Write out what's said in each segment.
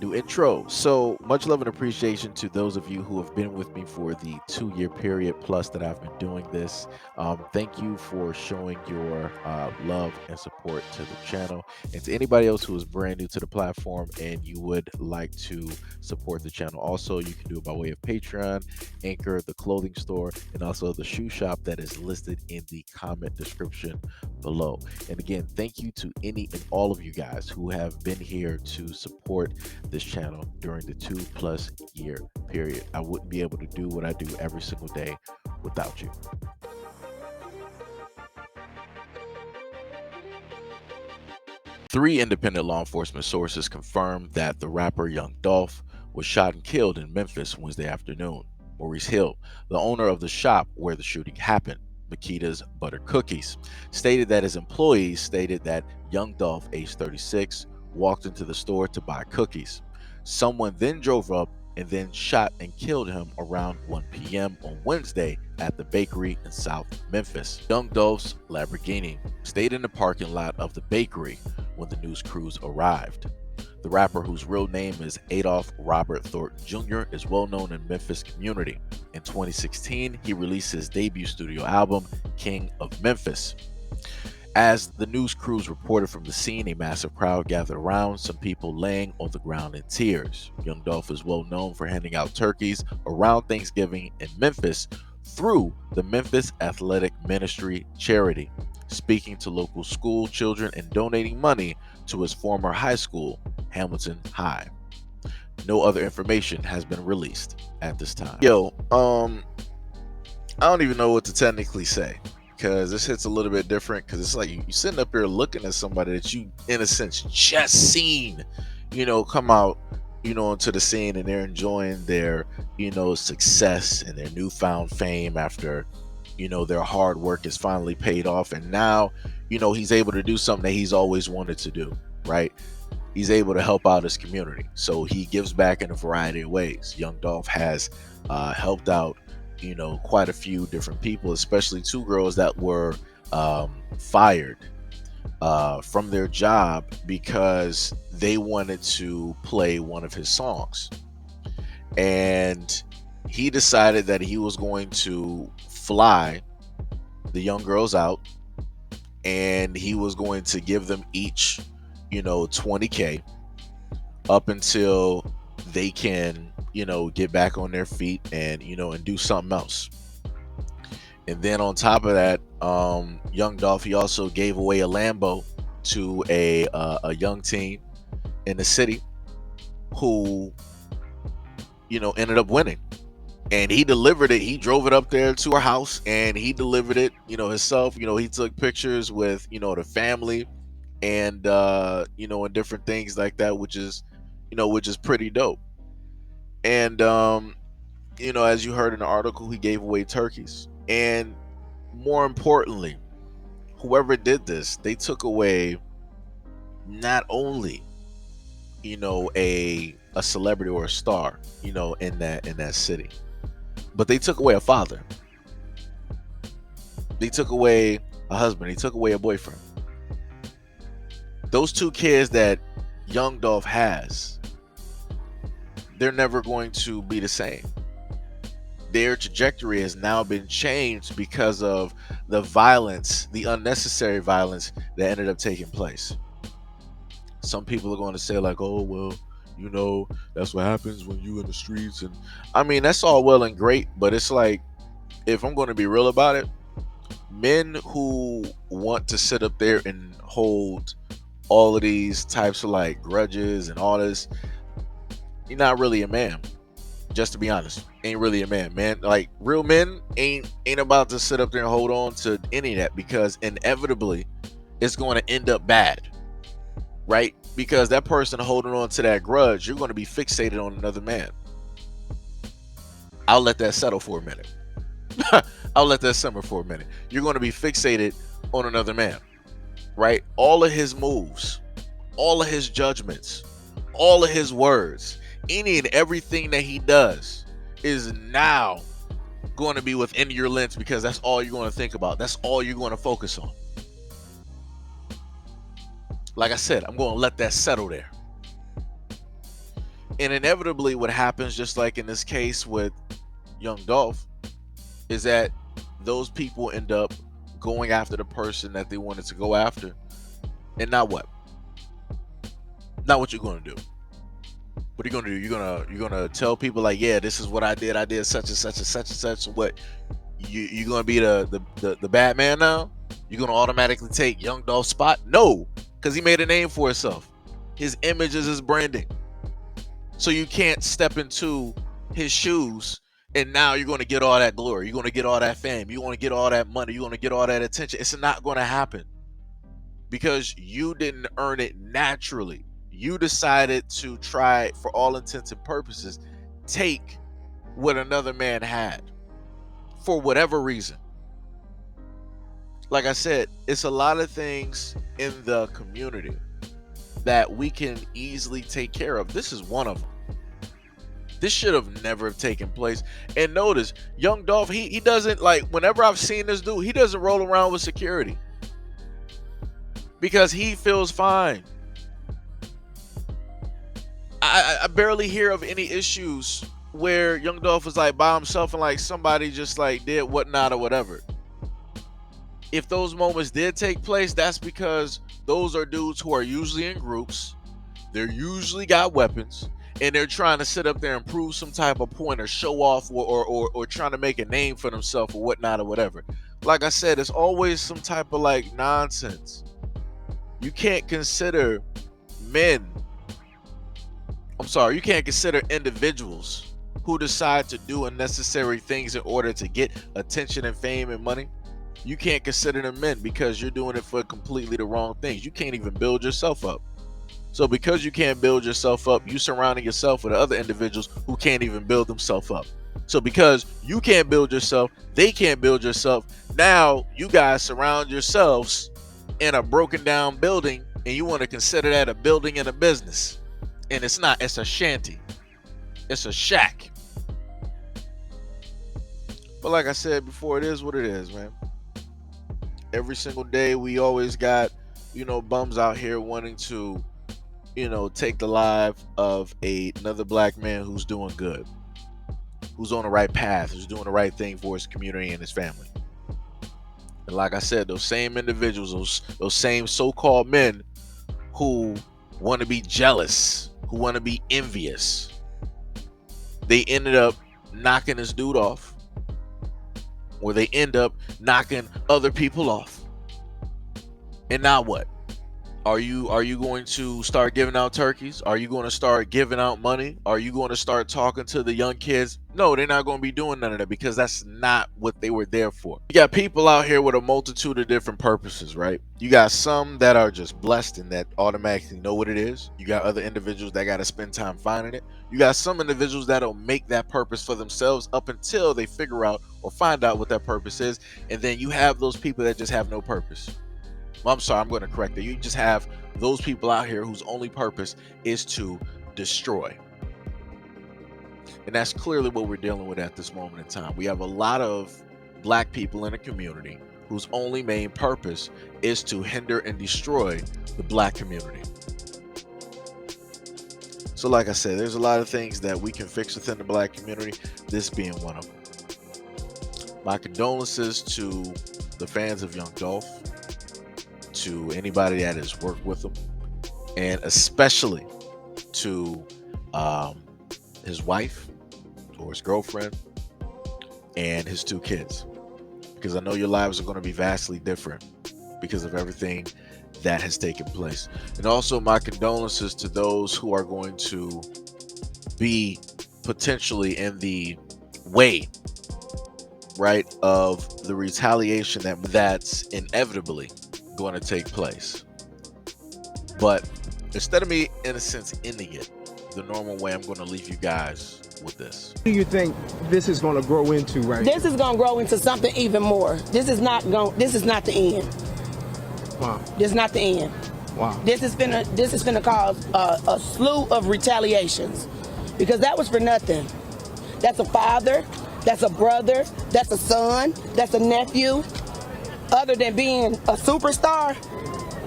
New intro. So much love and appreciation to those of you who have been with me for the 2 year period plus that I've been doing this. Thank you for showing your love and support to the channel. And to anybody else who is brand new to the platform and you would like to support the channel, also you can do it by way of Patreon, Anchor, the clothing store, and also the shoe shop that is listed in the comment description below. And again, thank you to any and all of you guys who have been here to support this channel during the 2+ year period. I wouldn't be able to do what I do every single day without you. Three independent law enforcement sources confirmed that the rapper Young Dolph was shot and killed in Memphis Wednesday afternoon. Maurice Hill, the owner of the shop where the shooting happened, Makita's Butter Cookies, stated that his employees stated that Young Dolph, age 36, walked into the store to buy cookies. Someone then drove up and then shot and killed him around 1 p.m. on Wednesday at the bakery in South Memphis. Young Dolph's Lamborghini stayed in the parking lot of the bakery when the news crews arrived. The rapper, whose real name is Adolf Robert Thornton Jr., is well known in Memphis community. In 2016, he released his debut studio album, King of Memphis. As the news crews reported from the scene, a massive crowd gathered around, some people laying on the ground in tears. Young Dolph is well known for handing out turkeys around Thanksgiving in Memphis through the Memphis Athletic Ministry charity, speaking to local school children and donating money to his former high school, Hamilton High. No other information has been released at this time. I don't even know what to technically say because this hits a little bit different because it's like you sitting up here looking at somebody that you, in a sense, just seen, come out, into the scene and they're enjoying their, success and their newfound fame after, their hard work is finally paid off. And now, he's able to do something that he's always wanted to do, right? He's able to help out his community. So he gives back in a variety of ways. Young Dolph has helped out quite a few different people, especially two girls that were fired from their job because they wanted to play one of his songs. And he decided that he was going to fly the young girls out and he was going to give them each, $20K up until they can get back on their feet and and do something else. And then on top of that, young Dolph, he also gave away a Lambo to a young teen in the city who ended up winning, and he delivered it. He drove it up there to her house and he delivered it himself. He took pictures with the family and and different things like that, which is pretty dope. And as you heard in the article, he gave away turkeys. And more importantly, whoever did this, they took away not only a celebrity or a star in that city, but they took away a father. They took away a husband. They took away a boyfriend. Those two kids that young Dolph has, they're never going to be the same. Their trajectory has now been changed because of the violence, the unnecessary violence that ended up taking place. Some people are going to say like, oh, well, that's what happens when you in the streets. And I mean, that's all well and great, but it's like, if I'm going to be real about it, men who want to sit up there and hold all of these types of like grudges and all this, you're not really a man. Just to be honest, ain't really a man. Like real men ain't about to sit up there and hold on to any of that, because inevitably it's going to end up bad, right? Because that person holding on to that grudge, you're going to be fixated on another man. I'll let that settle for a minute. I'll let that simmer for a minute. You're going to be fixated on another man, right? All of his moves, all of his judgments, all of his words, any and everything that he does is now going to be within your lens, because that's all you're going to think about. That's all you're going to focus on. Like I said, I'm going to let that settle there. And inevitably what happens, just like in this case with young Dolph, is that those people end up going after the person that they wanted to go after. And now what? Not what you're going to do. What are you going to do? You're gonna tell people like, yeah, this is what I did. I did such and such and such and such. What? You're gonna be the bad man now? You're gonna automatically take young Dolph's spot? No, because he made a name for himself. His image is his branding. So you can't step into his shoes and now you're going to get all that glory. You're going to get all that fame. You're going to get all that money. You're going to get all that attention. It's not going to happen because you didn't earn it naturally. You decided to try, for all intents and purposes, take what another man had for whatever reason. Like I said, it's a lot of things in the community that we can easily take care of. This is one of them. This should have never taken place. And notice, young Dolph, he doesn't, like, whenever I've seen this dude, he doesn't roll around with security because he feels fine. I barely hear of any issues where young Dolph was like by himself and like somebody just like did whatnot or whatever. If those moments did take place, that's because those are dudes who are usually in groups. They're usually got weapons, and they're trying to sit up there and prove some type of point or show off or trying to make a name for themselves or whatnot or whatever. Like I said, it's always some type of like nonsense. You can't consider you can't consider individuals who decide to do unnecessary things in order to get attention and fame and money. You can't consider them men because you're doing it for completely the wrong things. You can't even build yourself up. So because you can't build yourself up, you surrounding yourself with other individuals who can't even build themselves up. So because you can't build yourself, they can't build yourself. Now you guys surround yourselves in a broken down building, and you want to consider that a building and a business. And it's not, it's a shanty. It's a shack. But like I said before, it is what it is, man. Every single day we always got, bums out here wanting to, take the life of another black man who's doing good, who's on the right path, who's doing the right thing for his community and his family. And like I said, those same individuals, those same so-called men who want to be jealous, who want to be envious, they ended up knocking this dude off, or they end up knocking other people off. And now what? Are you going to start giving out turkeys? Are you going to start giving out money? Are you going to start talking to the young kids? No, they're not going to be doing none of that because that's not what they were there for. You got people out here with a multitude of different purposes, right? You got some that are just blessed and that automatically know what it is. You got other individuals that got to spend time finding it. You got some individuals that'll make that purpose for themselves up until they figure out or find out what that purpose is. And then you have those people that just have no purpose. I'm sorry, I'm going to correct that. You just have those people out here whose only purpose is to destroy. And that's clearly what we're dealing with at this moment in time. We have a lot of black people in the community whose only main purpose is to hinder and destroy the black community. So like I said, there's a lot of things that we can fix within the black community, this being one of them. My condolences to the fans of young Dolph, to anybody that has worked with him, and especially to his wife or his girlfriend and his 2 kids, because I know your lives are going to be vastly different because of everything that has taken place. And also my condolences to those who are going to be potentially in the way, right, of the retaliation that's inevitably going to take place. But instead of me, in a sense, ending it the normal way, I'm going to leave you guys with this. What do you think this is going to grow into, right? This is going to grow into something even more. This is not the end. Wow. This is not the end. Wow. This is finna cause a slew of retaliations, because that was for nothing. That's a father, that's a brother, that's a son, that's a nephew. Other than being a superstar,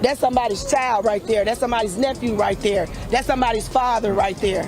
that's somebody's child right there. That's somebody's nephew right there. That's somebody's father right there.